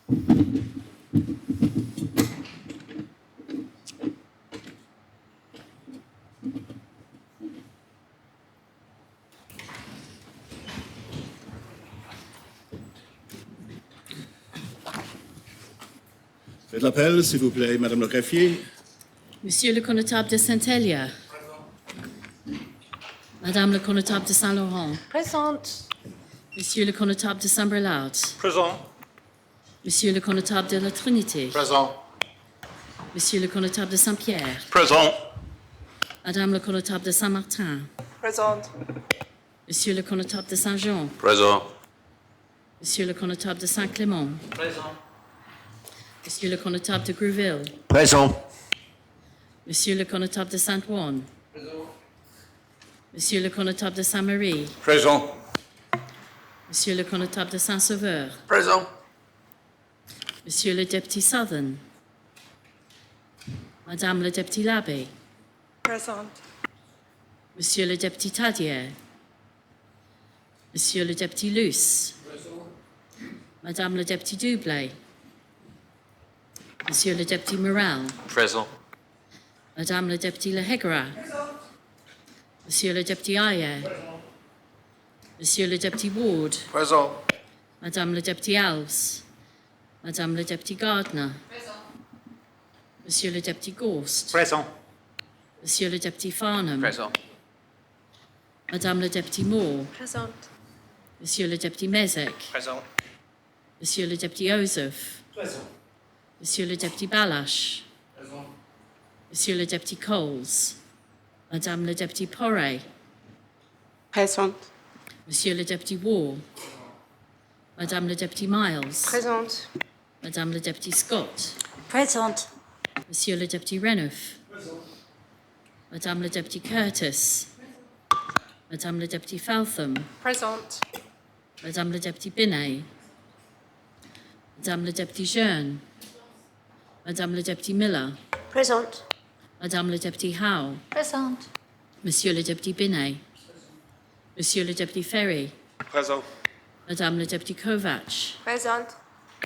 Faites l'appel, s'il vous plaît, Madame le greffier. Monsieur le connétable de Saint-Hélier. Madame le connétable de Saint-Laurent. Présente. Monsieur le connétable de Saint-Brelade. Présent. Monsieur le connétable de la Trinité. Présent. Monsieur le connétable de Saint-Pierre. Présent. Madame le connétable de Saint-Martin. Présente. Monsieur le connétable de Saint-Jean. Présent. Monsieur le connétable de Saint-Clément. Présent. Monsieur le connétable de Grouville. Présent. Monsieur le connétable de Saint-Ouen. Monsieur le connétable de Saint-Marie. Présent. Monsieur le connétable de Saint-Sauveur. Présent. Monsieur le député Southern. Madame le député Labbé. Présente. Monsieur le député Tadier. Monsieur le député Luce. Madame le député Dublé. Monsieur le député Morel. Présent. Madame le député Lehegra. Monsieur le député Ayer. Monsieur le député Ward. Présent. Madame le député Alves. Madame le député Gardner. Monsieur le député Gorst. Présent. Monsieur le député Farnham. Présent. Madame le député Moore. Présente. Monsieur le député Mezek. Présent. Monsieur le député Joseph. Présent. Monsieur le député Balash. Présent. Monsieur le député Coles. Madame le député Porret. Présente. Monsieur le député Wall. Madame le député Miles. Présente. Madame le député Scott. Présente. Monsieur le député Renouf. Madame le député Curtis. Madame le député Faltham. Présente. Madame le député Binet. Madame le député Jeune. Madame le député Miller. Présente. Madame le député Howe. Présente. Monsieur le député Binet. Monsieur le député Ferry. Présent. Madame le député Kovac. Présente.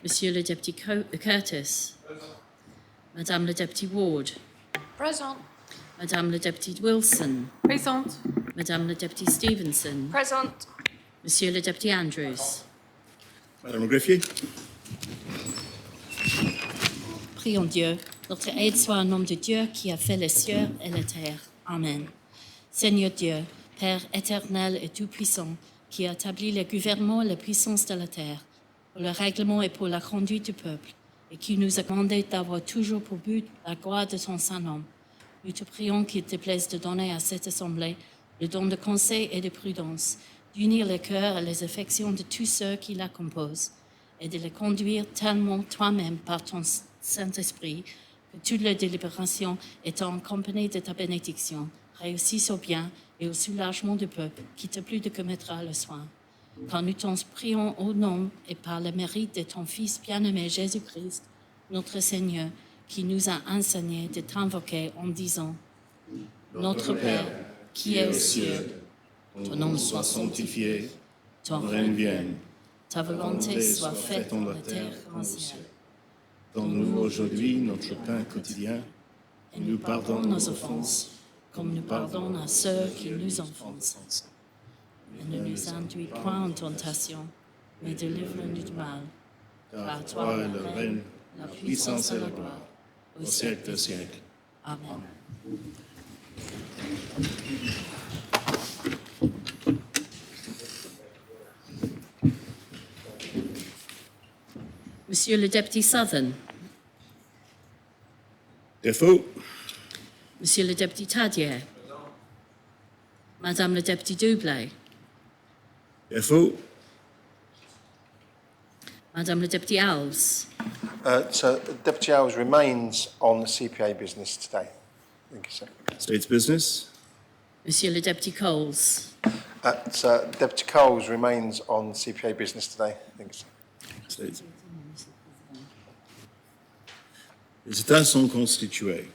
Monsieur le député Curtis. Madame le député Ward. Présente. Madame le député Wilson. Présente. Madame le député Stevenson. Présente. Monsieur le député Andrews. Madame le greffier. Prions Dieu. Notre aide soit au nom de Dieu qui a fait les cieux et la terre. Amen. Seigneur Dieu, Père éternel et tout-puissant, qui a établi le gouvernement et la puissance de la terre, pour le règlement et pour la conduite du peuple, et qui nous a commandé d'avoir toujours pour but la gloire de ton Saint-Nom. Nous te prions qu'il te plaise de donner à cette assemblée le don de conseil et de prudence, d'unir les cœurs et les affections de tous ceux qui la composent, et de les conduire tellement toi-même par ton Saint-Esprit, que toutes les délibérations étant en compagnie de ta bénédiction réussissent au bien et au soulagement du peuple qui te plut de commettra le soin. Quand nous t'en prions au nom et par le mérite de ton Fils bien-aimé Jésus-Christ, notre Seigneur, qui nous a enseigné de t'invoquer en disant « Notre Père, qui es aux cieux, Ton nom soit sanctifié, ton ton règne vienne, ta volonté soit faite en la terre comme au ciel. Donne-nous aujourd'hui notre pain quotidien, Et nous pardonnons nos offenses, comme nous pardonnons à ceux qui nous offensent. Et ne nous induis point en tentation, mais délivre-nous du mal. car toi est le règne, la puissance et la gloire, au siècle des siècles. Amen. Monsieur le député Southern. Défaut. Monsieur le député Tadier. Madame le député Dublé. Défaut. Madame le député Alves. So Deputy Owls remains on the CPA business today. Thank you, sir. State's business. Monsieur le député Coles. So Deputy Coles remains on CPA business today. Thank you, sir. State's. Les États sont constitués.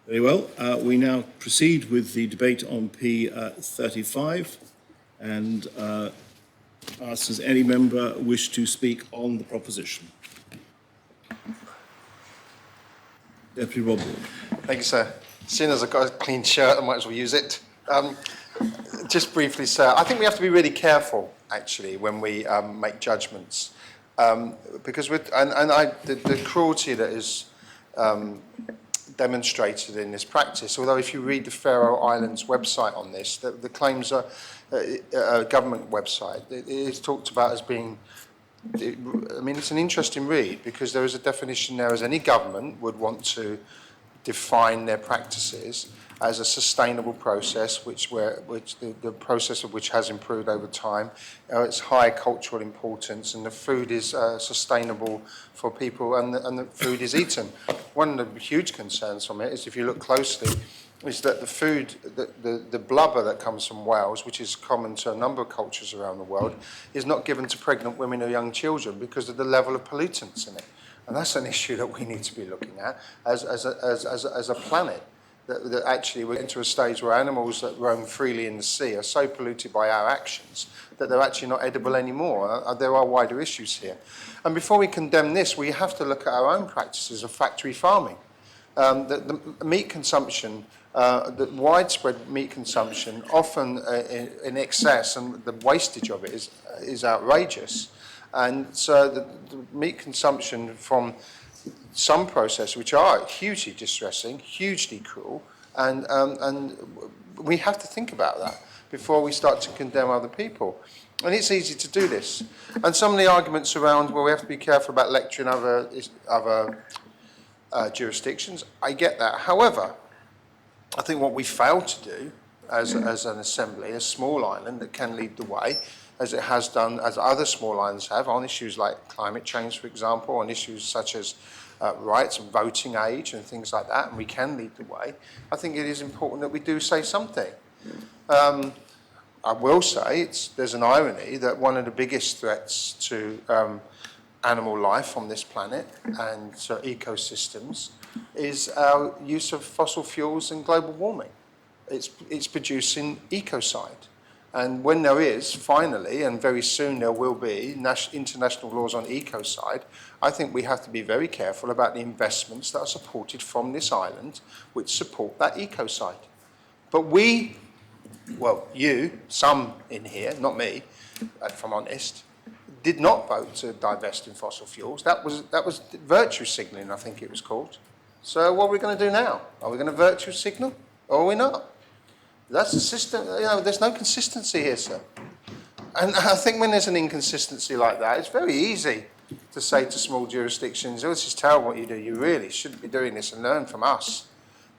Very well. We now proceed with the debate on P35, and Ask, does any member wish to speak on the proposition? Deputy Rob Ward. Thank you, sir. Seeing as I've got a clean shirt, I might as well use it. Just briefly, sir, I think we have to be really careful, actually, when we make judgments. Because the cruelty that is demonstrated in this practice, although if you read the Faroe Islands website on this, the claims are a government website. It is talked about as being, I mean, it's an interesting read because there is a definition there as any government would want to define their practices as a sustainable process, which the process of which has improved over time. It's high cultural importance, and the food is sustainable for people, and the food is eaten. One of the huge concerns from it is, if you look closely, is that the food, the blubber that comes from whales, which is common to a number of cultures around the world, is not given to pregnant women or young children because of the level of pollutants in it. And that's an issue that we need to be looking at as a planet. That actually we're into a stage where animals that roam freely in the sea are so polluted by our actions that they're actually not edible anymore. There are wider issues here. And before we condemn this, we have to look at our own practices of factory farming. The meat consumption, the widespread meat consumption, often in excess, and the wastage of it is outrageous. And so the meat consumption from some processes which are hugely distressing, hugely cruel, and we have to think about that before we start to condemn other people. And it's easy to do this. And some of the arguments around, well, we have to be careful about lecturing other jurisdictions, I get that. However, I think what we fail to do as an assembly, a small island that can lead the way, as it has done, as other small islands have, on issues like climate change, for example, on issues such as rights and voting age and things like that, and we can lead the way. I think it is important that we do say something. I will say there's an irony that one of the biggest threats to animal life on this planet and to ecosystems is our use of fossil fuels and global warming. It's producing ecocide. And when there is, finally, and very soon there will be, international laws on ecocide, I think we have to be very careful about the investments that are supported from this island, which support that ecocide. But we, well, you, some in here, not me, if I'm honest, did not vote to divest in fossil fuels. That was virtue signalling, I think it was called. So what are we going to do now? Are we going to virtue signal, or are we not? That's the system. There's no consistency here, sir. And I think when there's an inconsistency like that, it's very easy to say to small jurisdictions, oh, this is terrible what you do. You really shouldn't be doing this, and learn from us.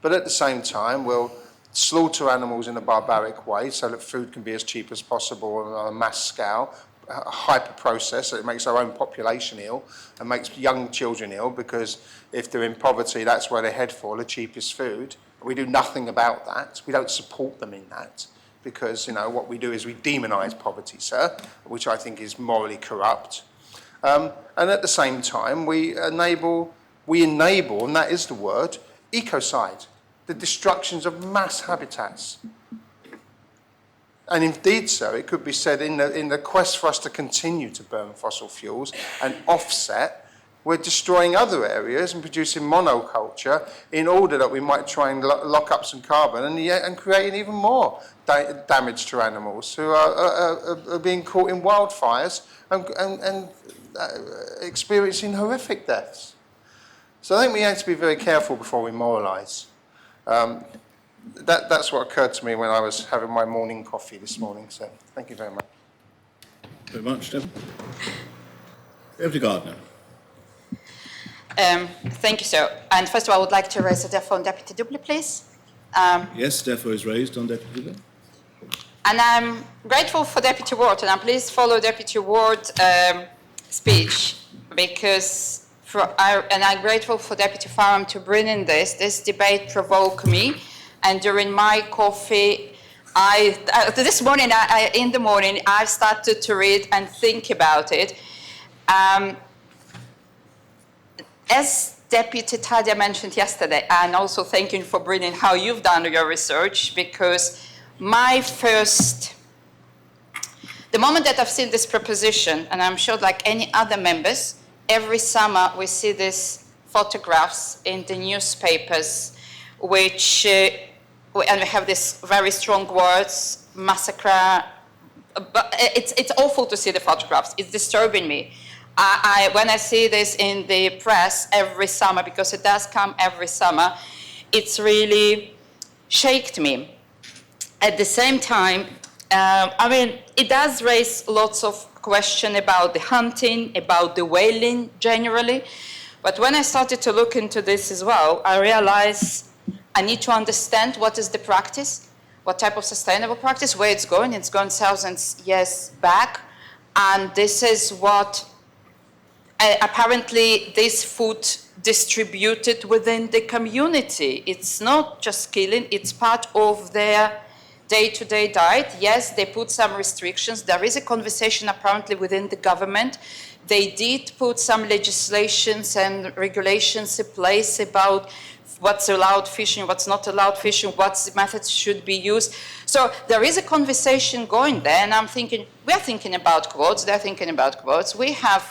But at the same time, we'll slaughter animals in a barbaric way so that food can be as cheap as possible on a mass scale, hyper-process, so it makes our own population ill and makes young children ill, because if they're in poverty, that's where they head for, the cheapest food. We do nothing about that. We don't support them in that, because what we do is we demonise poverty, sir, which I think is morally corrupt. And at the same time, we enable, and that is the word, ecocide, the destructions of mass habitats. And indeed, sir, it could be said in the quest for us to continue to burn fossil fuels and offset, we're destroying other areas and producing monoculture in order that we might try and lock up some carbon and creating even more damage to animals who are being caught in wildfires and experiencing horrific deaths. So I think we have to be very careful before we moralise. That's what occurred to me when I was having my morning coffee this morning. So thank you very much. Very much, Deputy. Deputy Gardner. Thank you, sir. And first of all, I would like to raise a defo on Deputy Dubley, please. Yes, defo is raised on Deputy Dubley. And I'm grateful for Deputy Ward, and I'm pleased to follow Deputy Ward's speech, because and I'm grateful for Deputy Farham to bring in this. This debate provoked me, and during my coffee, this morning, in the morning, I started to read and think about it. As Deputy Tadia mentioned yesterday, and also thank you for bringing how you've done your research, because my first The moment that I've seen this proposition, and I'm sure like any other members, every summer we see these photographs in the newspapers, which, and we have these very strong words, massacre, but it's awful to see the photographs. It's disturbing me. When I see this in the press every summer, because it does come every summer, it's really shaken me. At the same time, I mean, it does raise lots of questions about the hunting, about the whaling generally. But when I started to look into this as well, I realized I need to understand what is the practice, what type of sustainable practice, where it's going. It's gone thousands years back. And this is what, apparently, this food distributed within the community. It's not just killing, it's part of their day-to-day diet. Yes, they put some restrictions. There is a conversation apparently within the government. They did put some legislations and regulations in place about what's allowed fishing, what's not allowed fishing, what methods should be used. So there is a conversation going there, and I'm thinking, we're thinking about quotas, they're thinking about quotas. We have,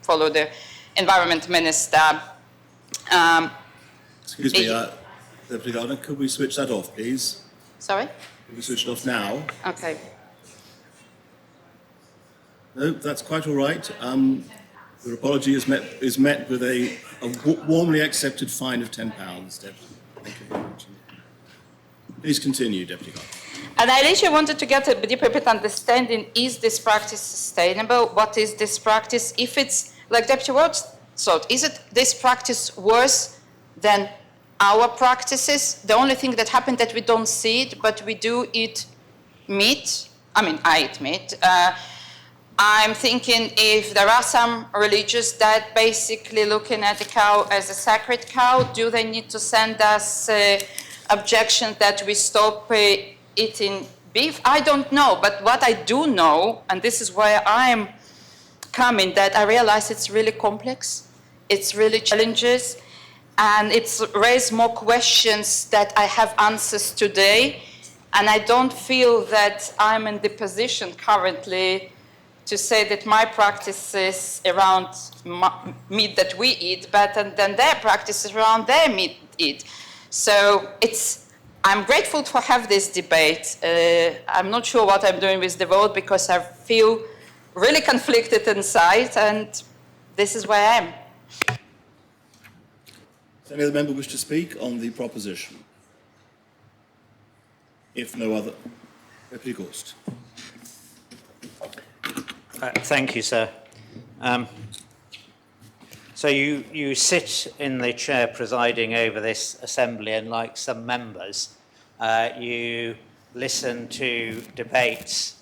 follow the environment minister. Excuse me, Deputy Gardner, could we switch that off, please? Sorry? Could we switch it off now? Okay. No, that's quite all right. Your apology is met with a warmly accepted fine of £10, Deputy. Thank you very much. Please continue, Deputy Gardner. And I literally wanted to get a deeper bit understanding, is this practice sustainable? What is this practice? If it's, like Deputy Ward thought, is it this practice worse than our practices? The only thing that happened that we don't see it, but we do eat meat. I eat meat. I'm thinking if there are some religions that basically looking at the cow as a sacred cow, do they need to send us objection that we stop eating beef? I don't know, but what I do know, and this is where I'm coming, that I realize it's really complex, it's really challenges, and it's raised more questions that I have answers today, and I don't feel that I'm in the position currently to say that my practices around meat that we eat better than their practices around their meat eat. So I'm grateful to have this debate. I'm not sure what I'm doing with the vote because I feel really conflicted inside, and this is where I am. Does any other member wish to speak on the proposition? If no other, Deputy Gorst. Thank you, sir. So you sit in the chair presiding over this assembly, and like some members, you listen to debates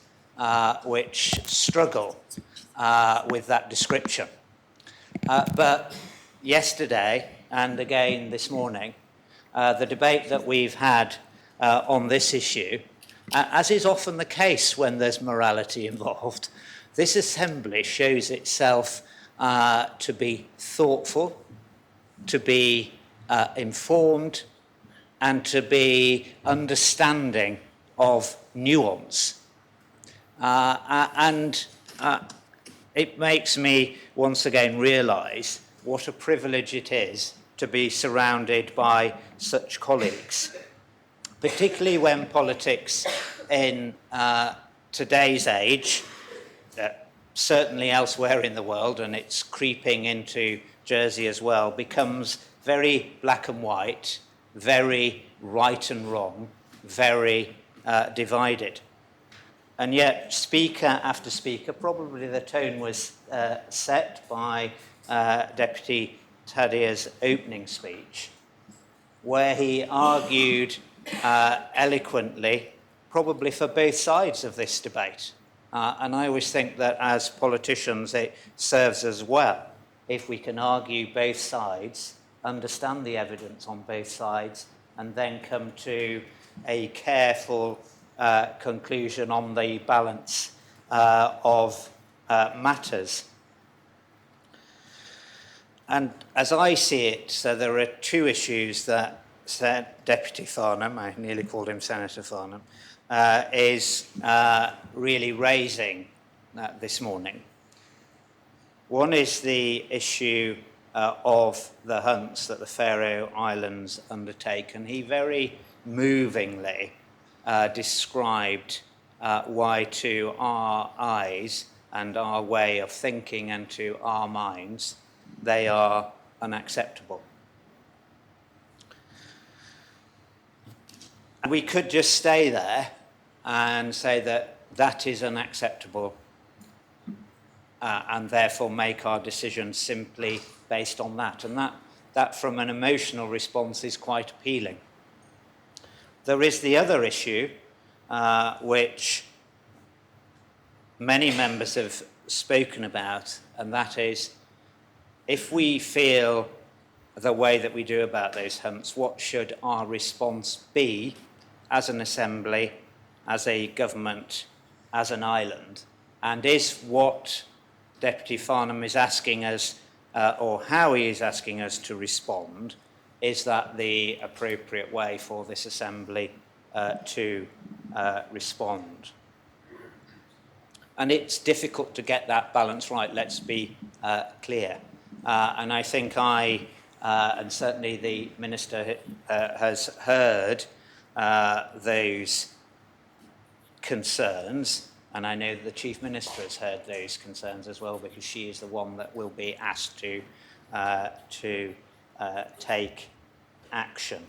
which struggle with that description. But yesterday, and again this morning, the debate that we've had on this issue, as is often the case when there's morality involved, this assembly shows itself to be thoughtful, to be informed, and to be understanding of nuance. And it makes me once again realise what a privilege it is to be surrounded by such colleagues, particularly when politics in today's age, certainly elsewhere in the world, and it's creeping into Jersey as well, becomes very black and white, very right and wrong, very divided. And yet, speaker after speaker, probably the tone was set by Deputy Tadia's opening speech, where he argued eloquently, probably for both sides of this debate. And I always think that as politicians, it serves us well if we can argue both sides, understand the evidence on both sides, and then come to a careful conclusion on the balance of matters. And as I see it, so there are two issues that Deputy Farnham, I nearly called him Senator Farnham, is really raising this morning. One is the issue of the hunts that the Faroe Islands undertake, and he very movingly described why to our eyes and our way of thinking and to our minds they are unacceptable. We could just stay there and say that that is unacceptable and therefore make our decisions simply based on that. And that from an emotional response is quite appealing. There is the other issue, which many members have spoken about, and that is, if we feel the way that we do about those hunts, what should our response be as an assembly, as a government, as an island? And is what Deputy Farnham is asking us, or how he is asking us to respond, is that the appropriate way for this assembly to respond? And it's difficult to get that balance right, let's be clear. And I think and certainly the Minister has heard those concerns, and I know the Chief Minister has heard those concerns as well, because she is the one that will be asked to take action.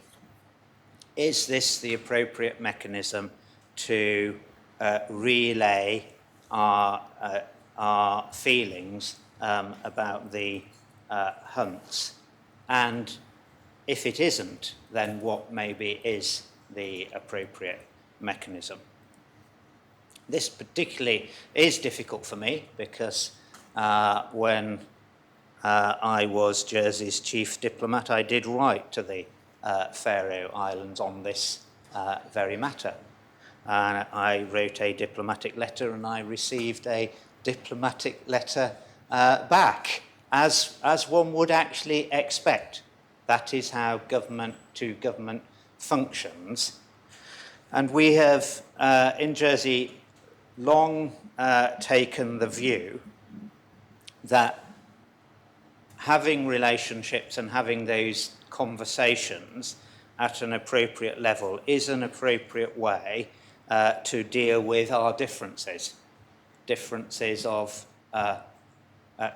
Is this the appropriate mechanism to relay our feelings about the hunts? And if it isn't, then what maybe is the appropriate mechanism? This particularly is difficult for me because when I was Jersey's chief diplomat, I did write to the Faroe Islands on this very matter. I wrote a diplomatic letter and I received a diplomatic letter back, as one would actually expect. That is how government to government functions. And we have, in Jersey, long taken the view that having relationships and having those conversations at an appropriate level is an appropriate way to deal with our differences of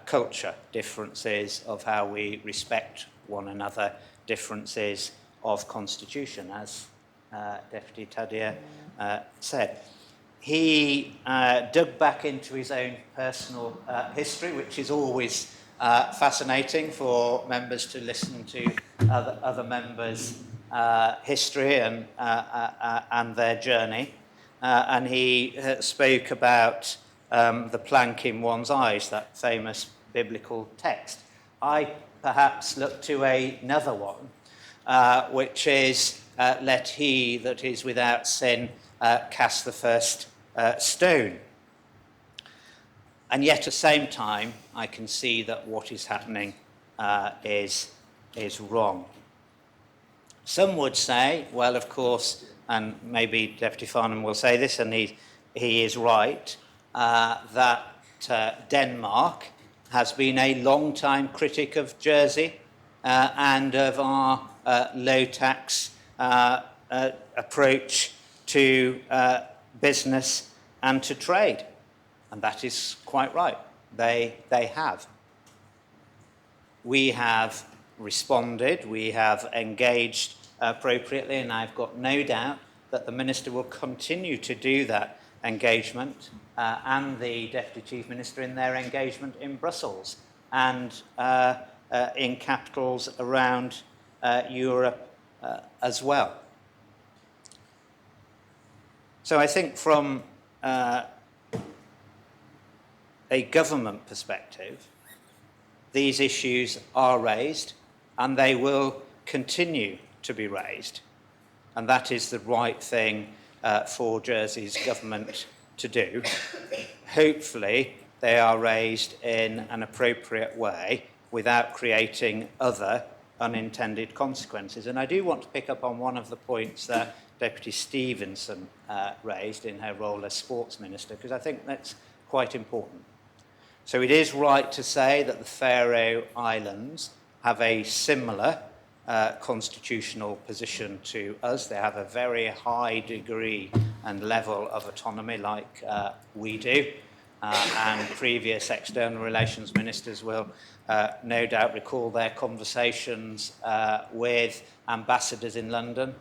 culture, differences of how we respect one another, differences of constitution, as Deputy Tadir said. He dug back into his own personal history, which is always fascinating for members to listen to other members' history and their journey. And he spoke about the plank in one's eyes, that famous biblical text. I perhaps look to another one, which is, let he that is without sin cast the first stone. And yet at the same time, I can see that what is happening is wrong. Some would say, well, of course, and maybe Deputy Farnham will say this, and he is right, that Denmark has been a long-time critic of Jersey and of our low-tax approach to business and to trade. And that is quite right. They have. We have responded, we have engaged appropriately, and I've got no doubt that the Minister will continue to do that engagement and the Deputy Chief Minister in their engagement in Brussels and in capitals around Europe as well. So I think from a government perspective, these issues are raised and they will continue to be raised. And that is the right thing for Jersey's government to do. Hopefully, they are raised in an appropriate way without creating other unintended consequences. And I do want to pick up on one of the points that Deputy Stevenson raised in her role as Sports Minister, because I think that's quite important. So it is right to say that the Faroe Islands have a similar constitutional position to us. They have a very high degree and level of autonomy like we do. And previous external relations ministers will no doubt recall their conversations with ambassadors in London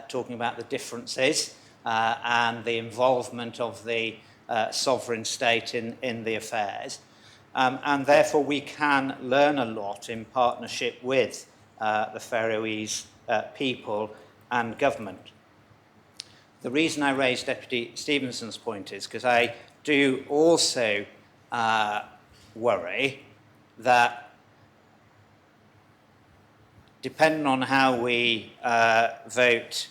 talking about the differences and the involvement of the sovereign state in the affairs. And therefore we can learn a lot in partnership with the Faroese people and government. The reason I raised Deputy Stevenson's point is because I do also worry that depending on how we vote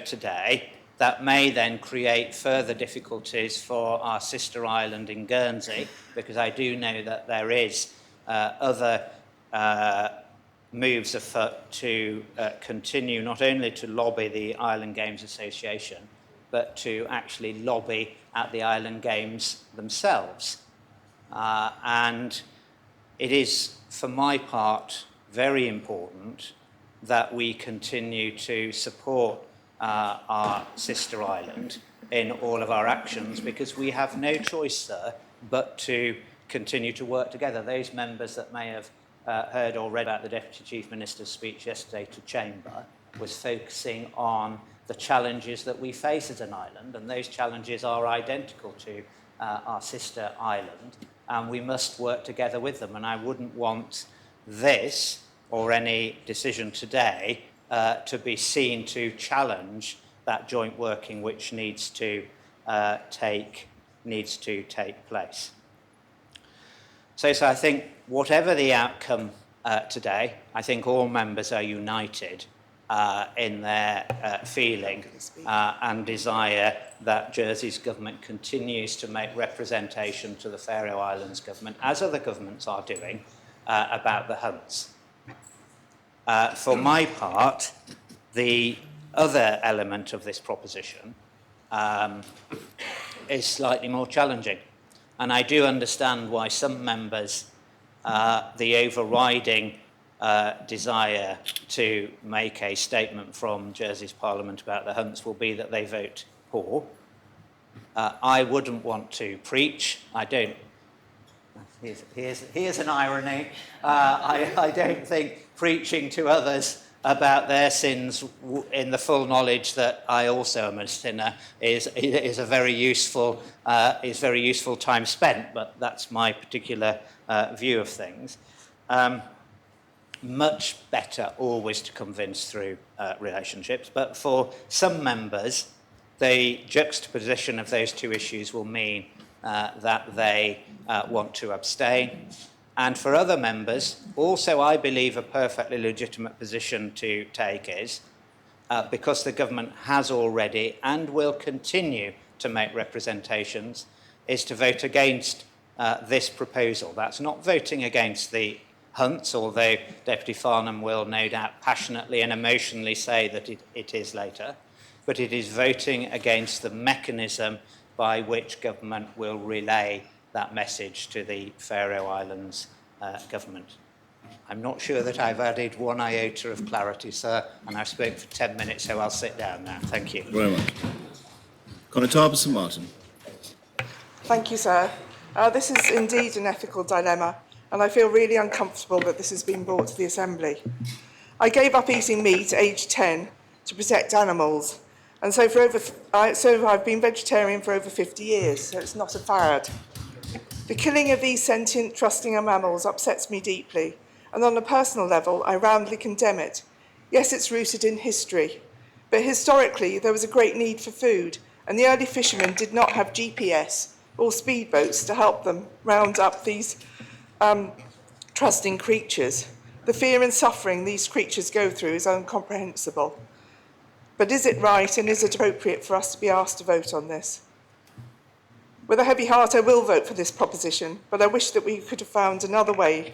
today, that may then create further difficulties for our sister island in Guernsey, because I do know that there is other moves afoot to continue not only to lobby the Island Games Association, but to actually lobby at the Island Games themselves. And it is, for my part, very important that we continue to support our sister island in all of our actions, because we have no choice, sir, but to continue to work together. Those members that may have heard or read about the Deputy Chief Minister's speech yesterday to Chamber was focusing on the challenges that we face as an island, and those challenges are identical to our sister island, and we must work together with them. And I wouldn't want this or any decision today to be seen to challenge that joint working which needs to take place. So I think whatever the outcome today, I think all members are united in their feeling and desire that Jersey's government continues to make representation to the Faroe Islands government, as other governments are doing, about the hunts. For my part, the other element of this proposition is slightly more challenging. And I do understand why some members, the overriding desire to make a statement from Jersey's Parliament about the hunts will be that they vote for. I wouldn't want to preach. I don't. Here's an irony. I don't think preaching to others about their sins in the full knowledge that I also am a sinner is a very useful time spent. But that's my particular view of things. Much better always to convince through relationships, but for some members, the juxtaposition of those two issues will mean that they want to abstain. And for other members, also I believe a perfectly legitimate position to take is, because the government has already and will continue to make representations, is to vote against this proposal. That's not voting against the hunts, although Deputy Farnham will no doubt passionately and emotionally say that it is later, but it is voting against the mechanism by which government will relay that message to the Faroe Islands government. I'm not sure that I've added one iota of clarity, sir, and I've spoken for 10 minutes, so I'll sit down now. Thank you. Very much. Conataba St Martin. Thank you, sir. This is indeed an ethical dilemma, and I feel really uncomfortable that this has been brought to the Assembly. I gave up eating meat aged 10 to protect animals, and so I've been vegetarian for over 50 years, so it's not a fad. The killing of these sentient, trusting mammals upsets me deeply, and on a personal level, I roundly condemn it. Yes, it's rooted in history, but historically there was a great need for food, and the early fishermen did not have GPS or speedboats to help them round up these trusting creatures. The fear and suffering these creatures go through is incomprehensible. But is it right and is it appropriate for us to be asked to vote on this? With a heavy heart, I will vote for this proposition, but I wish that we could have found another way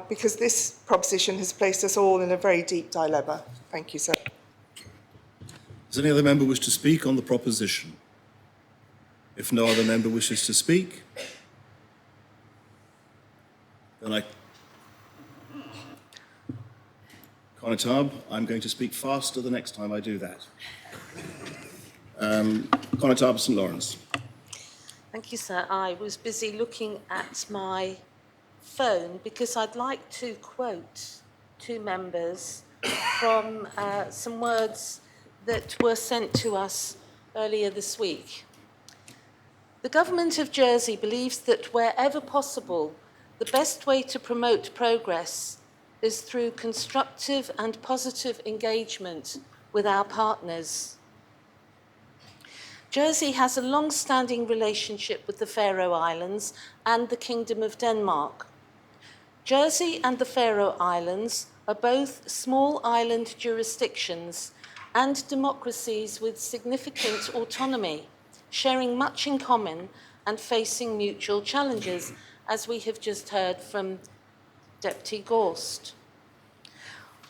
because this proposition has placed us all in a very deep dilemma. Thank you, sir. Does any other member wish to speak on the proposition? If no other member wishes to speak, then Conatab, I'm going to speak faster the next time I do that. Conatab St Lawrence. Thank you, sir. I was busy looking at my phone because I'd like to quote two members from some words that were sent to us earlier this week. The Government of Jersey believes that wherever possible, the best way to promote progress is through constructive and positive engagement with our partners. Jersey has a long-standing relationship with the Faroe Islands and the Kingdom of Denmark. Jersey and the Faroe Islands are both small island jurisdictions and democracies with significant autonomy, sharing much in common and facing mutual challenges, as we have just heard from Deputy Gorst.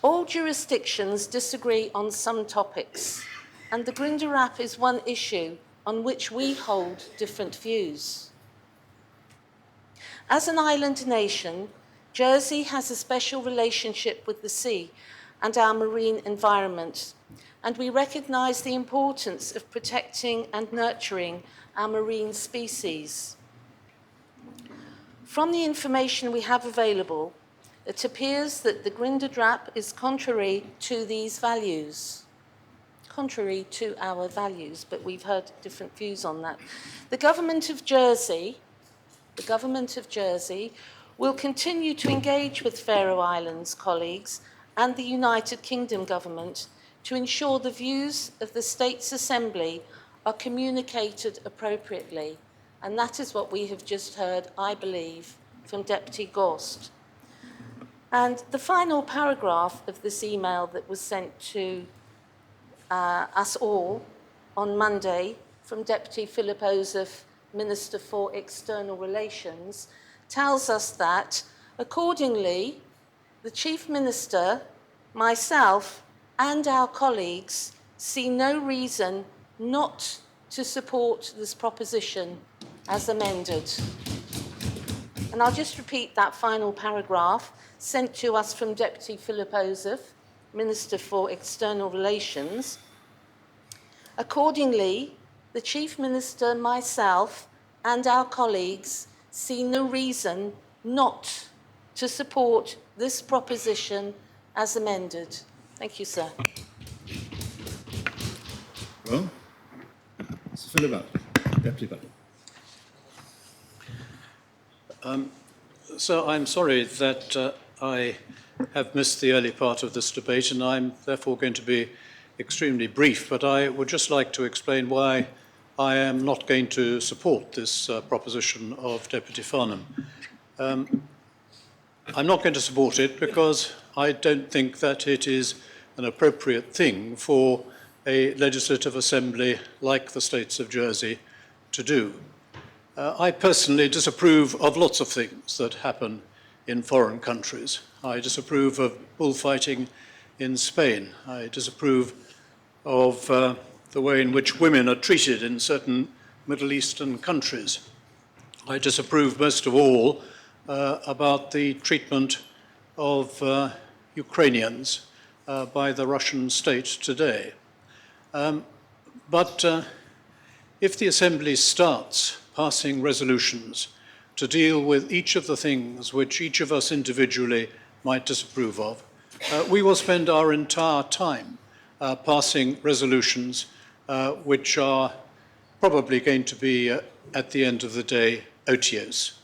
All jurisdictions disagree on some topics, and the Grinderap is one issue on which we hold different views. As an island nation, Jersey has a special relationship with the sea and our marine environment, and we recognise the importance of protecting and nurturing our marine species. From the information we have available, it appears that the Grinderdrap is contrary to these values. Contrary to our values, but we've heard different views on that. The Government of Jersey will continue to engage with Faroe Islands colleagues and the United Kingdom government to ensure the views of the States Assembly are communicated appropriately. And that is what we have just heard, I believe, from Deputy Gorst. And the final paragraph of this email that was sent to us all on Monday from Deputy Philip Ozef, Minister for External Relations, tells us that, accordingly, the Chief Minister, myself, and our colleagues see no reason not to support this proposition as amended. And I'll just repeat that final paragraph sent to us from Deputy Philip Ozef, Minister for External Relations. Accordingly, the Chief Minister, myself, and our colleagues see no reason not to support this proposition as amended. Thank you, sir. Well, Mr. Philip Butler, Deputy Butler. So I'm sorry that I have missed the early part of this debate, and I'm therefore going to be extremely brief, but I would just like to explain why I am not going to support this proposition of Deputy Farnham. I'm not going to support it because I don't think that it is an appropriate thing for a legislative assembly like the States of Jersey to do. I personally disapprove of lots of things that happen in foreign countries. I disapprove of bullfighting in Spain. I disapprove of the way in which women are treated in certain Middle Eastern countries. I disapprove most of all about the treatment of Ukrainians by the Russian state today. But if the Assembly starts passing resolutions to deal with each of the things which each of us individually might disapprove of, we will spend our entire time passing resolutions which are probably going to be, at the end of the day, odious.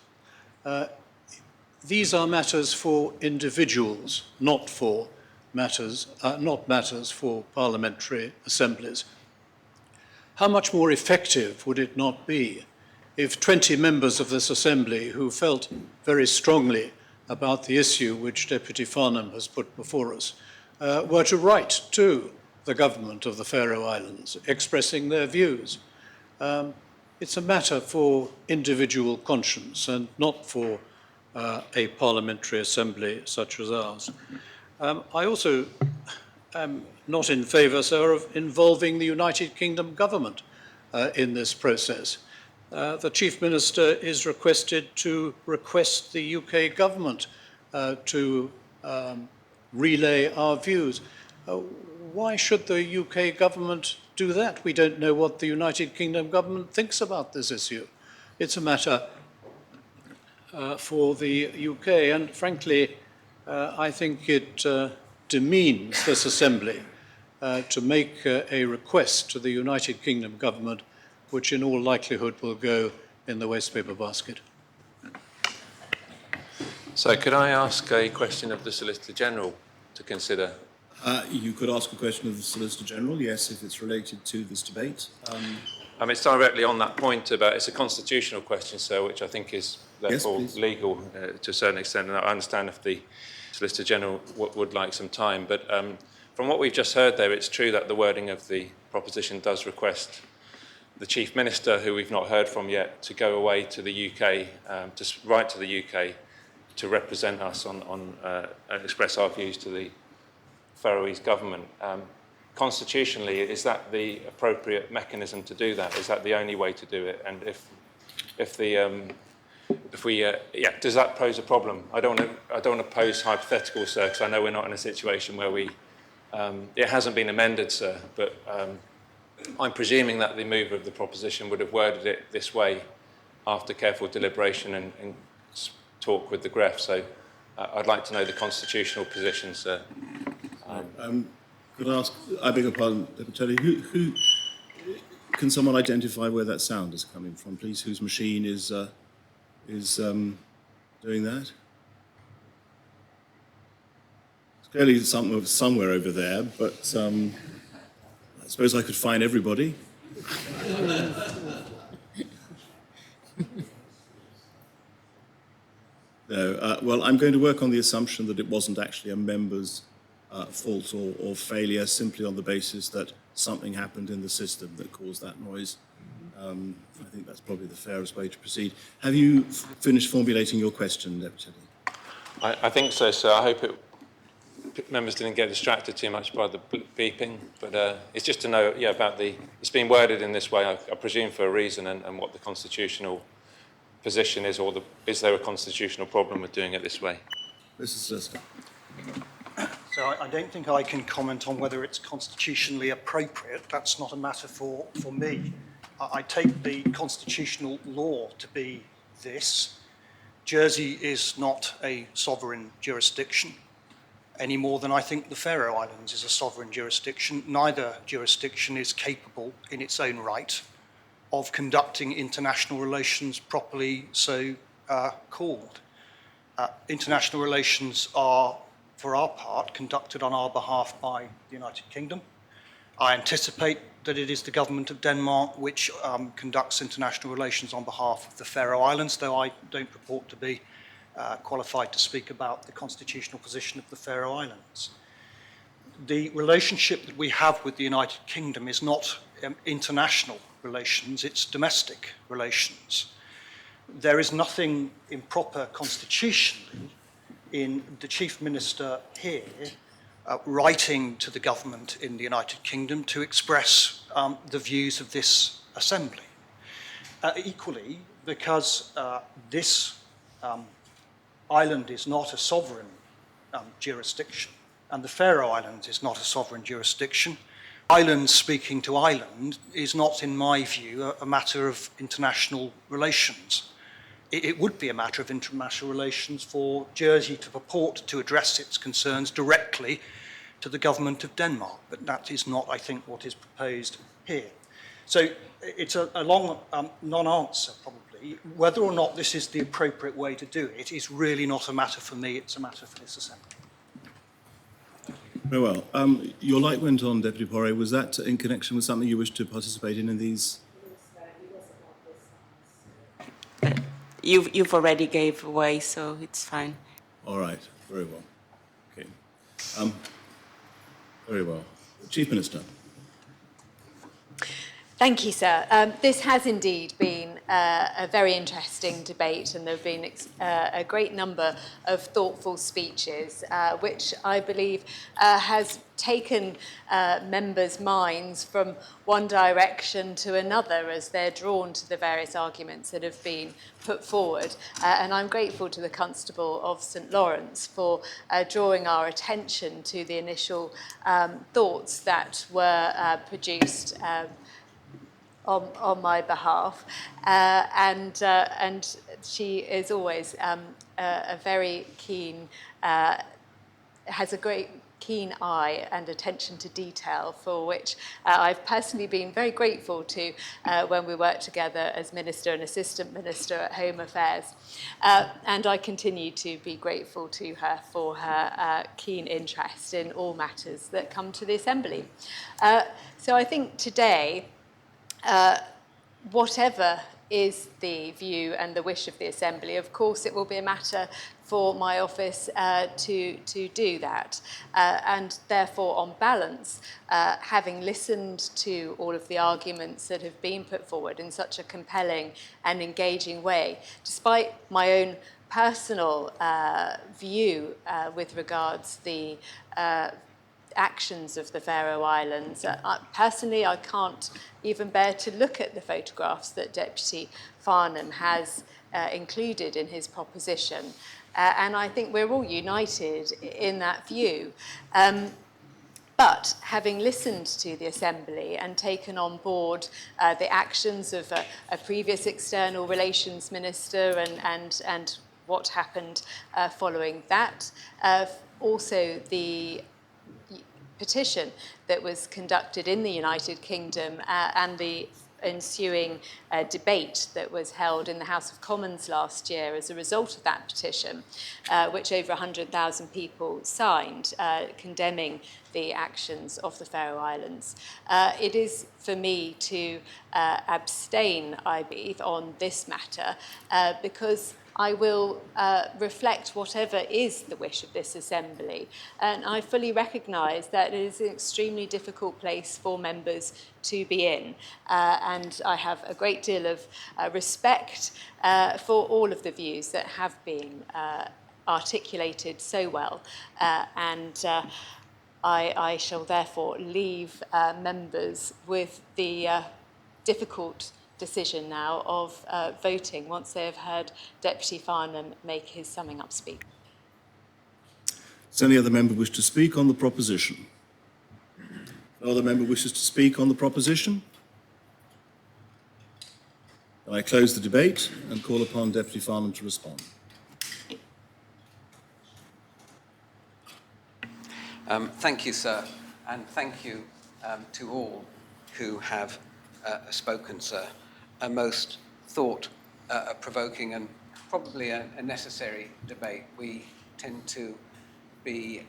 These are matters for individuals, not matters for parliamentary assemblies. How much more effective would it not be if 20 members of this assembly who felt very strongly about the issue which Deputy Farnham has put before us were to write to the government of the Faroe Islands expressing their views? It's a matter for individual conscience and not for a parliamentary assembly such as ours. I also am not in favour, sir, of involving the United Kingdom government in this process. The Chief Minister is requested to request the UK government to relay our views. Why should the UK government do that? We don't know what the United Kingdom government thinks about this issue. It's a matter for the UK, and frankly, I think it demeans this Assembly to make a request to the United Kingdom government, which in all likelihood will go in the waste paper basket. So could I ask a question of the Solicitor General to consider? You could ask a question of the Solicitor General, yes, if it's related to this debate. It's directly on that point about, it's a constitutional question, sir, which I think is therefore legal to a certain extent, and I understand if the Solicitor General would like some time, but from what we've just heard there, it's true that the wording of the proposition does request the Chief Minister, who we've not heard from yet, to go away to the UK, to write to the UK to represent us on and express our views to the Faroese government. Constitutionally, is that the appropriate mechanism to do that? Is that the only way to do it? And does that pose a problem? I don't want to pose hypotheticals, sir, because I know we're not in a situation where it hasn't been amended, sir, but I'm presuming that the mover of the proposition would have worded it this way after careful deliberation and talk with the GREF. So I'd like to know the constitutional position, sir. Could I ask, I beg your pardon, Deputy, who can someone identify where that sound is coming from, please? Whose machine is doing that? It's clearly somewhere over there, but I suppose I could find everybody. No, well, I'm going to work on the assumption that it wasn't actually a member's fault or failure, simply on the basis that something happened in the system that caused that noise. I think that's probably the fairest way to proceed. Have you finished formulating your question, Deputy? I think so, sir. I hope members didn't get distracted too much by the beeping, but it's just to know, about it's been worded in this way, I presume for a reason, and what the constitutional position is, or is there a constitutional problem with doing it this way? Mrs. Solicitor. So I don't think I can comment on whether it's constitutionally appropriate. That's not a matter for me. I take the constitutional law to be this. Jersey is not a sovereign jurisdiction any more than I think the Faroe Islands is a sovereign jurisdiction. Neither jurisdiction is capable in its own right of conducting international relations properly so called. International relations are, for our part, conducted on our behalf by the United Kingdom. I anticipate that it is the government of Denmark which conducts international relations on behalf of the Faroe Islands, though I don't purport to be qualified to speak about the constitutional position of the Faroe Islands. The relationship that we have with the United Kingdom is not international relations, it's domestic relations. There is nothing improper constitutionally in the Chief Minister here writing to the government in the United Kingdom to express the views of this Assembly. Equally, because this island is not a sovereign jurisdiction, and the Faroe Islands is not a sovereign jurisdiction, island speaking to island is not, in my view, a matter of international relations. It would be a matter of international relations for Jersey to purport to address its concerns directly to the government of Denmark, but that is not, I think, what is proposed here. So it's a long non-answer, probably. Whether or not this is the appropriate way to do it is really not a matter for me, it's a matter for this Assembly. Very well. Your light went on, Deputy Porre. Was that in connection with something you wished to participate in these? You've already gave away, so it's fine. All right. Very well. Okay. Very well. Chief Minister. Thank you, sir. This has indeed been a very interesting debate, and there have been a great number of thoughtful speeches, which I believe has taken members' minds from one direction to another as they're drawn to the various arguments that have been put forward. And I'm grateful to the Constable of St Lawrence for drawing our attention to the initial thoughts that were produced on my behalf, and she is always a very keen, has a great keen eye and attention to detail, for which I've personally been very grateful to when we worked together as Minister and Assistant Minister at Home Affairs. And I continue to be grateful to her for her keen interest in all matters that come to the Assembly. So I think today, whatever is the view and the wish of the Assembly, of course it will be a matter for my office to do that. And therefore, on balance, having listened to all of the arguments that have been put forward in such a compelling and engaging way, despite my own personal view with regards the actions of the Faroe Islands. Personally, I can't even bear to look at the photographs that Deputy Farnham has included in his proposition. And I think we're all united in that view. But having listened to the Assembly and taken on board the actions of a previous External Relations Minister and what happened following that, also the petition that was conducted in the United Kingdom and the ensuing debate that was held in the House of Commons last year as a result of that petition, which over 100,000 people signed, condemning the actions of the Faroe Islands. It is for me to abstain, I believe, on this matter because I will reflect whatever is the wish of this Assembly. And I fully recognise that it is an extremely difficult place for members to be in. And I have a great deal of respect for all of the views that have been articulated so well. I shall therefore leave members with the difficult decision now of voting once they have heard Deputy Farnham make his summing up speech. Does any other member wish to speak on the proposition? No other member wishes to speak on the proposition? Then I close the debate and call upon Deputy Farnham to respond. Thank you, sir, and thank you to all who have spoken, sir. A most thought-provoking and probably a necessary debate. We tend to be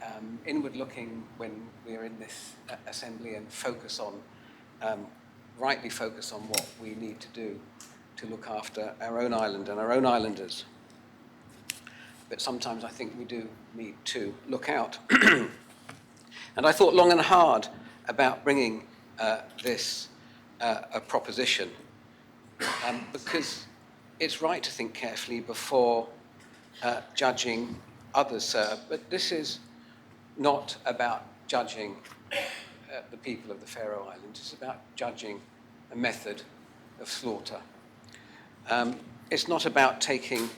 inward-looking when we are in this Assembly and focus on, rightly focus on what we need to do to look after our own island and our own islanders. But sometimes I think we do need to look out. And I thought long and hard about bringing this a proposition because it's right to think carefully before judging others, sir. But this is not about judging the people of the Faroe Islands. It's about judging a method of slaughter. It's not about taking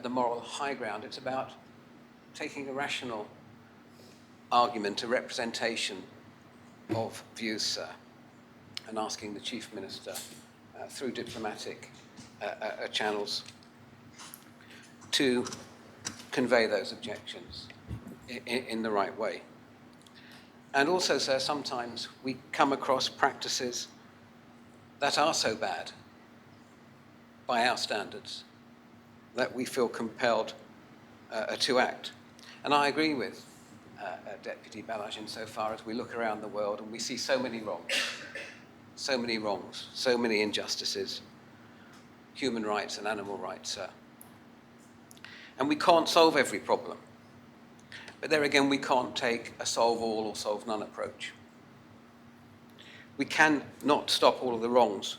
the moral high ground. It's about taking a rational argument, a representation of views, sir, and asking the Chief Minister through diplomatic channels to convey those objections in the right way. And also, sir, sometimes we come across practices that are so bad by our standards that we feel compelled to act. And I agree with Deputy Balaj insofar as we look around the world and we see so many wrongs, so many injustices, human rights and animal rights, sir. And we can't solve every problem. But there again, we can't take a solve all or solve none approach. We can not stop all of the wrongs,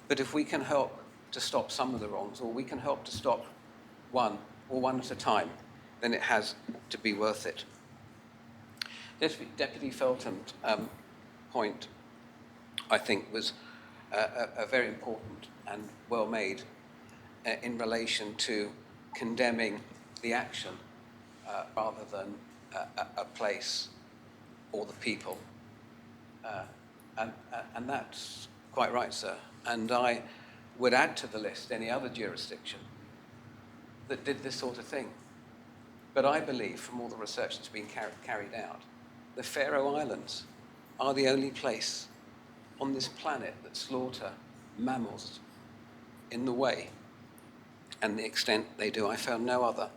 but if we can help to stop some of the wrongs, or we can help to stop one, or one at a time, then it has to be worth it. Deputy Felton's point, I think, was a very important and well made in relation to condemning the action rather than a place or the people. And that's quite right, sir. And I would add to the list any other jurisdiction that did this sort of thing. But I believe, from all the research that's been carried out, the Faroe Islands are the only place on this planet that slaughter mammals in the way and the extent they do. I found no other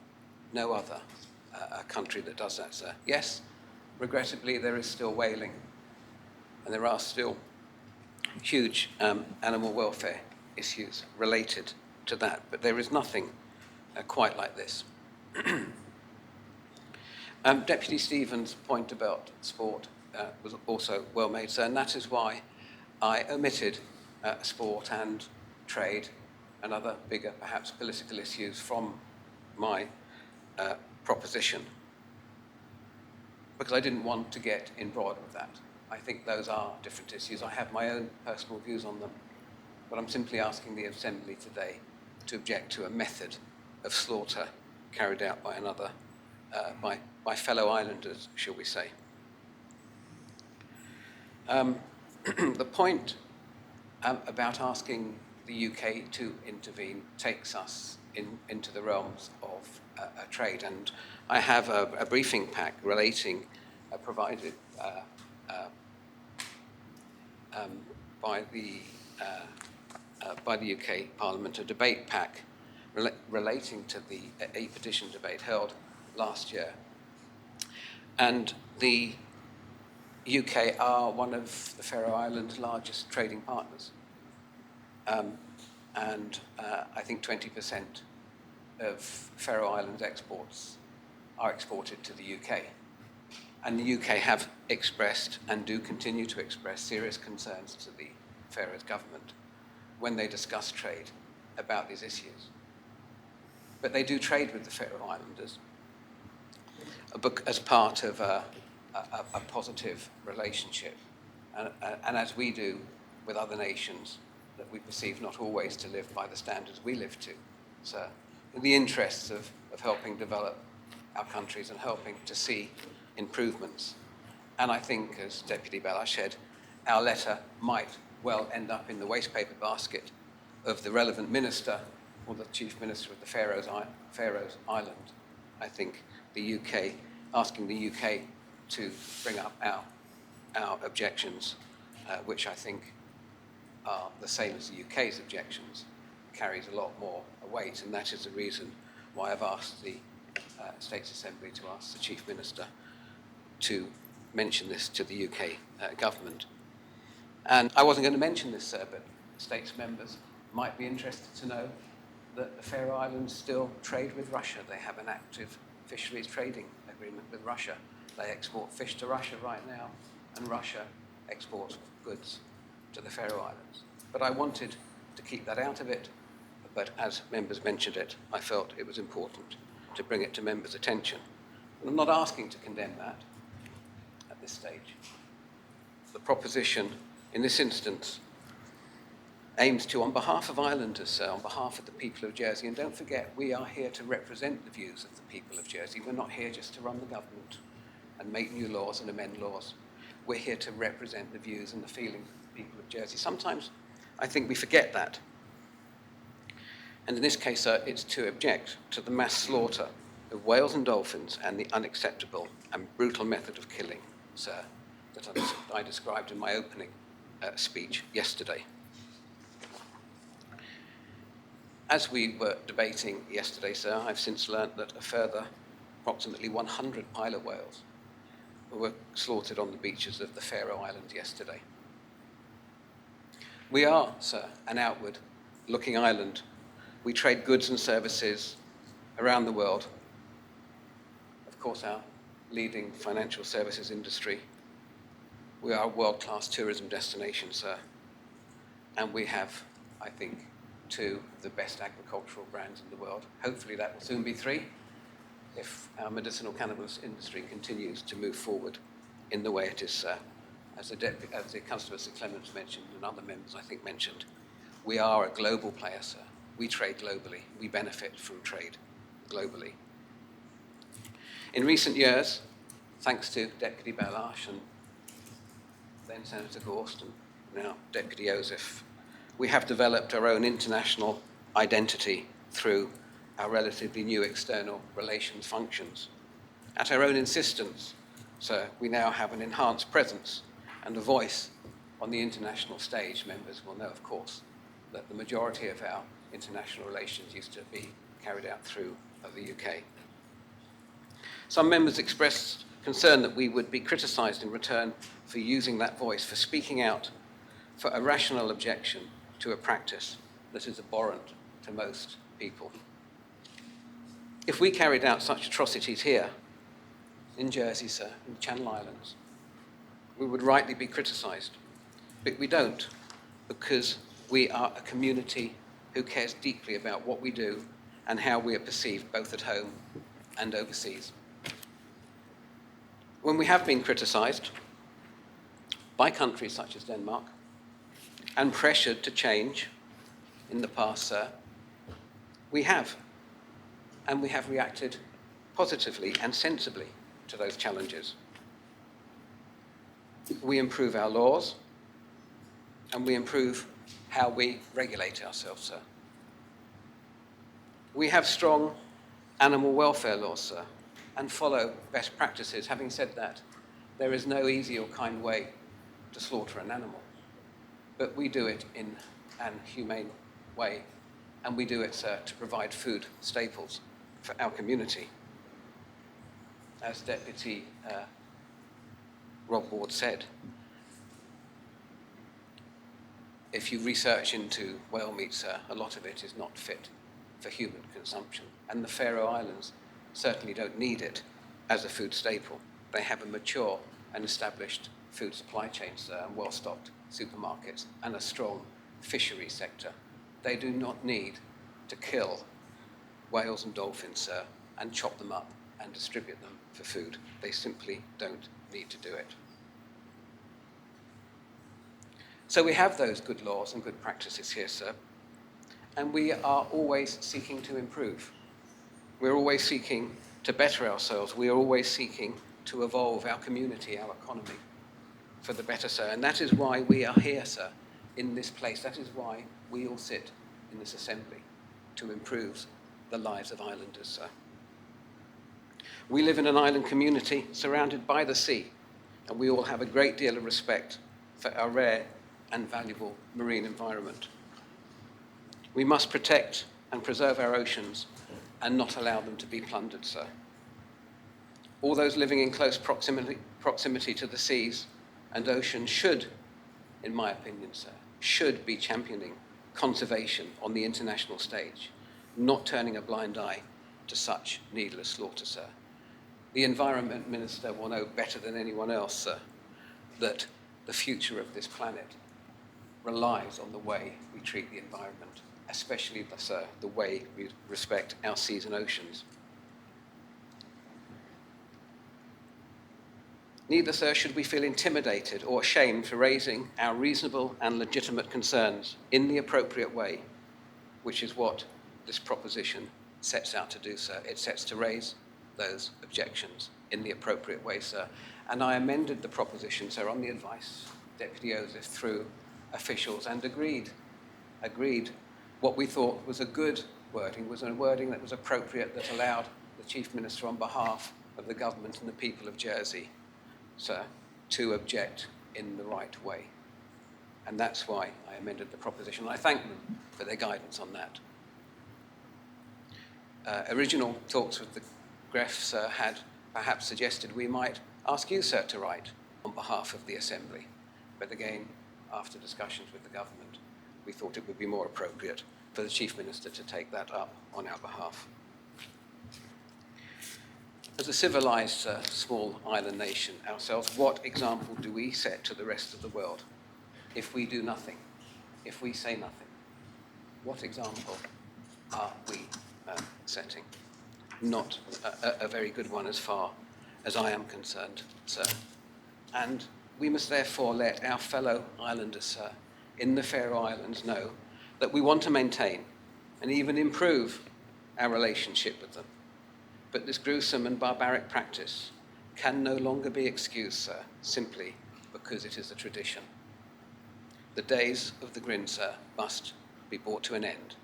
country that does that, sir. Yes, regrettably, there is still whaling, and there are still huge animal welfare issues related to that, but there is nothing quite like this. Deputy Stevens' point about sport was also well made, sir, and that is why I omitted sport and trade and other bigger, perhaps, political issues from my proposition, because I didn't want to get embroiled with that. I think those are different issues. I have my own personal views on them, but I'm simply asking the Assembly today to object to a method of slaughter carried out by another, by fellow islanders, shall we say. The point about asking the UK to intervene takes us into the realms of a trade, and I have a briefing pack relating, provided by the UK Parliament, a debate pack relating to the petition debate held last year. And the UK are one of the Faroe Islands' largest trading partners. And I think 20% of Faroe Islands exports are exported to the UK. And the UK have expressed and do continue to express serious concerns to the Faroes government when they discuss trade about these issues. But they do trade with the Faroe Islanders as part of a positive relationship, and as we do with other nations that we perceive not always to live by the standards we live to. So, in the interests of helping develop our countries and helping to see improvements. And I think, as Deputy Ballard said, our letter might well end up in the waste paper basket of the relevant minister or the chief minister of the Faroes Island. I think the UK, asking the UK to bring up our objections, which I think are the same as the UK's objections, carries a lot more weight, and that is the reason why I've asked the States Assembly to ask the Chief Minister to mention this to the UK government. And I wasn't going to mention this, sir, but States members might be interested to know that the Faroe Islands still trade with Russia. They have an active fisheries trading agreement with Russia. They export fish to Russia right now, and Russia exports goods to the Faroe Islands. But I wanted to keep that out of it, but as members mentioned it, I felt it was important to bring it to members' attention. And I'm not asking to condemn that at this stage. The proposition in this instance aims to, on behalf of islanders, sir, on behalf of the people of Jersey, and don't forget, we are here to represent the views of the people of Jersey. We're not here just to run the government and make new laws and amend laws. We're here to represent the views and the feelings of the people of Jersey. Sometimes I think we forget that. And in this case, sir, it's to object to the mass slaughter of whales and dolphins and the unacceptable and brutal method of killing, sir, that I described in my opening speech yesterday. As we were debating yesterday, sir, I've since learnt that a further approximately 100 pilot whales were slaughtered on the beaches of the Faroe Islands yesterday. We are, sir, an outward-looking island. We trade goods and services around the world. Of course, our leading financial services industry. We are a world-class tourism destination, sir. And we have, I think, 2 of the best agricultural brands in the world. Hopefully that will soon be 3 if our medicinal cannabis industry continues to move forward in the way it is, as the Councillor Sir Clements mentioned and other members I think mentioned. We are a global player, sir. We trade globally. We benefit from trade globally. In recent years, thanks to Deputy Balash and then Senator Gorst and now Deputy Joseph, we have developed our own international identity through our relatively new external relations functions. At our own insistence, sir, we now have an enhanced presence and a voice on the international stage. Members will know, of course, that the majority of our international relations used to be carried out through the UK. Some members expressed concern that we would be criticised in return for using that voice, for speaking out for a rational objection to a practice that is abhorrent to most people. If we carried out such atrocities here, in Jersey, sir, in the Channel Islands, we would rightly be criticised. But we don't, because we are a community who cares deeply about what we do and how we are perceived both at home and overseas. When we have been criticised by countries such as Denmark and pressured to change in the past, sir, we have. And we have reacted positively and sensibly to those challenges. We improve our laws and we improve how we regulate ourselves, sir. We have strong animal welfare laws, sir, and follow best practices. Having said that, there is no easy or kind way to slaughter an animal, but we do it in an humane way, and we do it, sir, to provide food staples for our community. As Deputy Rob Ward said, if you research into whale meat, sir, a lot of it is not fit for human consumption. And the Faroe Islands certainly don't need it as a food staple. They have a mature and established food supply chain, sir, and well-stocked supermarkets, and a strong fishery sector. They do not need to kill whales and dolphins, sir, and chop them up and distribute them for food. They simply don't need to do it. So we have those good laws and good practices here, sir, and we are always seeking to improve. We're always seeking to better ourselves. We are always seeking to evolve our community, our economy, for the better, sir. And that is why we are here, sir, in this place. That is why we all sit in this assembly, to improve the lives of islanders, sir. We live in an island community surrounded by the sea, and we all have a great deal of respect for our rare and valuable marine environment. We must protect and preserve our oceans and not allow them to be plundered, sir. All those living in close proximity to the seas and oceans should, in my opinion, sir, should be championing conservation on the international stage, not turning a blind eye to such needless slaughter, sir. The Environment Minister will know better than anyone else, sir, that the future of this planet relies on the way we treat the environment, especially, sir, the way we respect our seas and oceans. Neither, sir, should we feel intimidated or ashamed for raising our reasonable and legitimate concerns in the appropriate way, which is what this proposition sets out to do, sir. It sets to raise those objections in the appropriate way, sir. And I amended the proposition, sir, on the advice of Deputy Joseph through officials and agreed what we thought was a good wording, was a wording that was appropriate, that allowed the Chief Minister on behalf of the government and the people of Jersey, sir, to object in the right way. And that's why I amended the proposition. I thank them for their guidance on that. Original talks with the Gref, sir, had perhaps suggested we might ask you, sir, to write on behalf of the Assembly. But again, after discussions with the government, we thought it would be more appropriate for the Chief Minister to take that up on our behalf. As a civilised small island nation ourselves, what example do we set to the rest of the world if we do nothing, if we say nothing? what example are we setting? Not a very good one as far as I am concerned, sir. And we must therefore let our fellow islanders, sir, in the Faroe Islands know that we want to maintain and even improve our relationship with them. But this gruesome and barbaric practice can no longer be excused, sir, simply because it is a tradition. The days of the Grin, sir, must be brought to an end,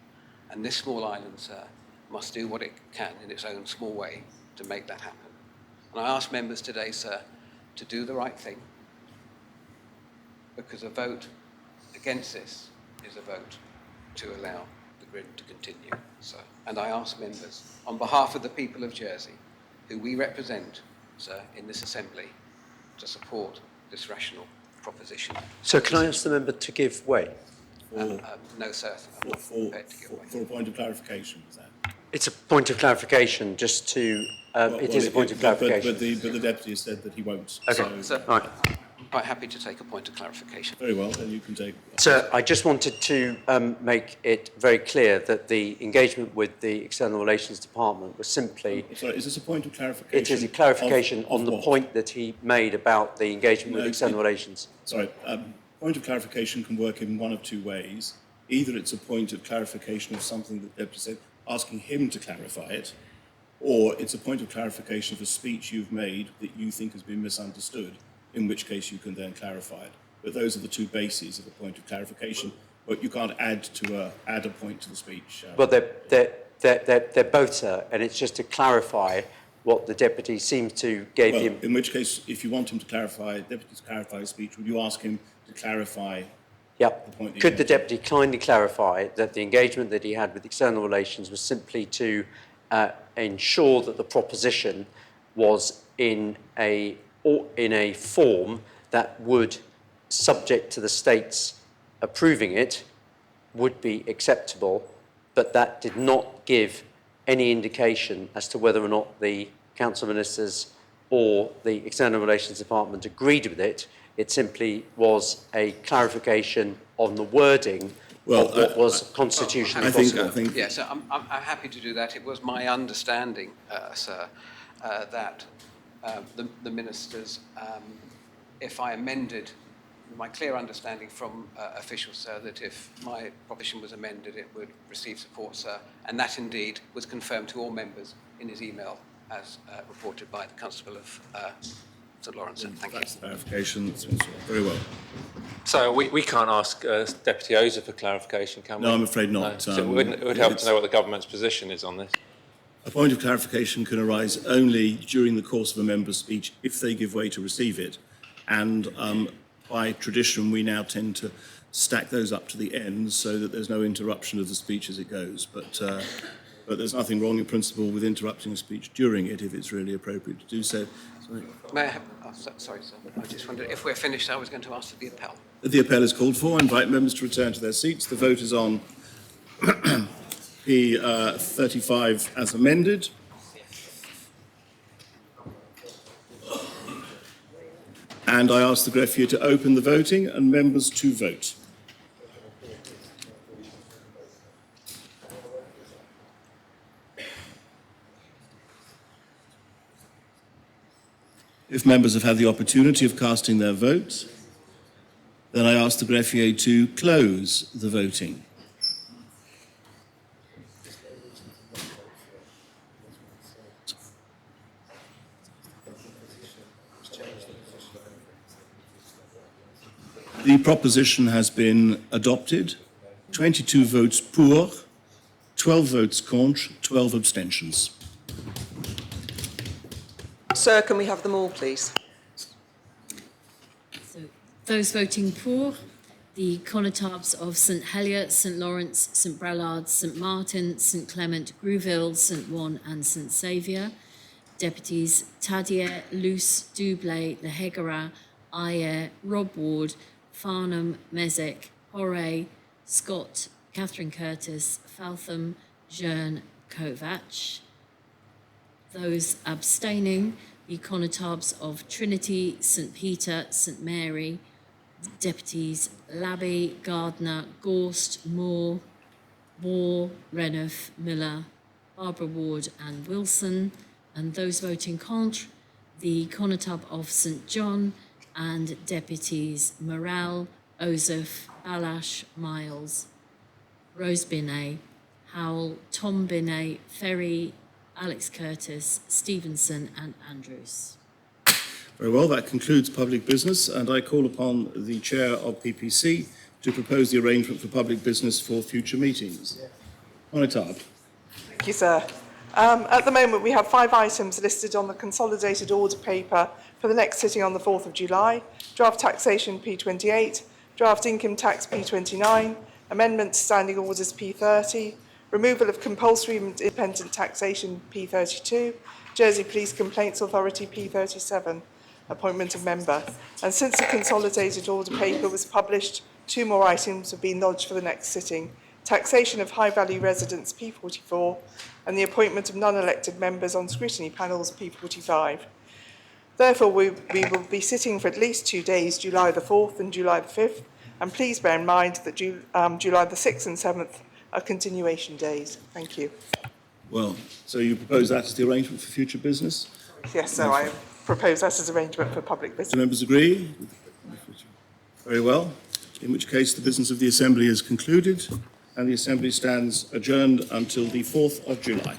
and this small island, sir, must do what it can in its own small way to make that happen. And I ask members today, sir, to do the right thing, because a vote against this is a vote to allow the Grin to continue, sir. And I ask members, on behalf of the people of Jersey, who we represent, sir, in this assembly, to support this rational proposition. So can I ask the member to give way? No, sir. I'm not prepared to give way. For a point of clarification, is that? It's a point of clarification, just to... it is a point of clarification. But the deputy has said that he won't. Okay, Sir, all right. I'm quite happy to take a point of clarification. Very well, then you can take... Sir, I just wanted to make it very clear that the engagement with the External Relations Department was simply... Sorry, is this a point of clarification? It is a clarification on the what? point that he made about the engagement with External Relations. Sorry, point of clarification can work in one of two ways. Either it's a point of clarification of something that the deputy said, asking him to clarify it, or it's a point of clarification of a speech you've made that you think has been misunderstood, in which case you can then clarify it. But those are the two bases of a point of clarification, but you can't add a point to the speech. Well, they're both, sir, and it's just to clarify what the deputy seems to gave him. In which case, if you want him to clarify, deputy to clarify his speech, would you ask him to clarify the point that Could the deputy kindly clarify that the engagement that he had with External Relations was simply to ensure that the proposition was in a form that would, subject to the states approving it, would be acceptable, but that did not give any indication as to whether or not the Council of Ministers or the External Relations Department agreed with it. It simply was a clarification on the wording of what was constitutionally possible. Yes, I'm happy to do that. It was my understanding, sir, that the ministers, if I amended, my clear understanding from officials, sir, that if my proposition was amended, it would receive support, sir, and that indeed was confirmed to all members in his email, as reported by the Constable of St Lawrence. Thank you. That's the clarification. Very well. So we can't ask Deputy Ozer for clarification, can we? No, I'm afraid not. No. So it would help to know what the government's position is on this. A point of clarification can arise only during the course of a member's speech if they give way to receive it. And by tradition, we now tend to stack those up to the end so that there's no interruption of the speech as it goes. But there's nothing wrong in principle with interrupting a speech during it if it's really appropriate to do so. Sorry. May I have... sorry, sir. I just wondered, if we're finished, I was going to ask for the appel. The appel is called for. I invite members to return to their seats. The vote is on P35 as amended. And I ask the greffier to open the voting and members to vote. If members have had the opportunity of casting their votes, then I ask the greffier to close the voting. The proposition has been adopted. 22 votes pour, 12 votes contre, 12 abstentions. Sir, can we have them all, please? So, those voting for, the Connétables of St Helier, St Lawrence, St Brelard, St Martin, St Clement, Grouville, St Juan and St Saviour. Deputies Tadier, Luce, Doublé, Lehegara, Ayer, Rob Ward, Farnham, Mezek, Horay, Scott, Catherine Curtis, Faltham, Jearn, Kovac. Those abstaining, the Connétables of Trinity, St Peter, St Mary, Deputies Labby, Gardner, Gorst, Moore, Moore, Renouf, Miller, Barbara Ward and Wilson, and those voting contre, the Conotub of St John and deputies Morel, Osoph, Balash, Miles, Rose Binet, Howell, Tom Binet, Ferry, Alex Curtis, Stevenson and Andrews. Very well, that concludes public business, and I call upon the chair of PPC to propose the arrangement for public business for future meetings. Conotub. Thank you, sir. At the moment, we have 5 items listed on the consolidated order paper for the next sitting on the 4th of July. Draft taxation P28, draft income tax P29, amendment to standing orders P30, removal of compulsory independent taxation P32, Jersey Police Complaints Authority P37, appointment of member. And since the consolidated order paper was published, 2 more items have been lodged for the next sitting. Taxation of high-value residents P44 and the appointment of non-elected members on scrutiny panels P45. Therefore, we will be sitting for at least 2 days, July the 4th and July the 5th, and please bear in mind that July the 6th and 7th are continuation days. Thank you. Well, so you propose that as the arrangement for future business? Yes, so I propose that as arrangement for public business. Do members agree? Very well, in which case the business of the Assembly is concluded and the Assembly stands adjourned until the 4th of July.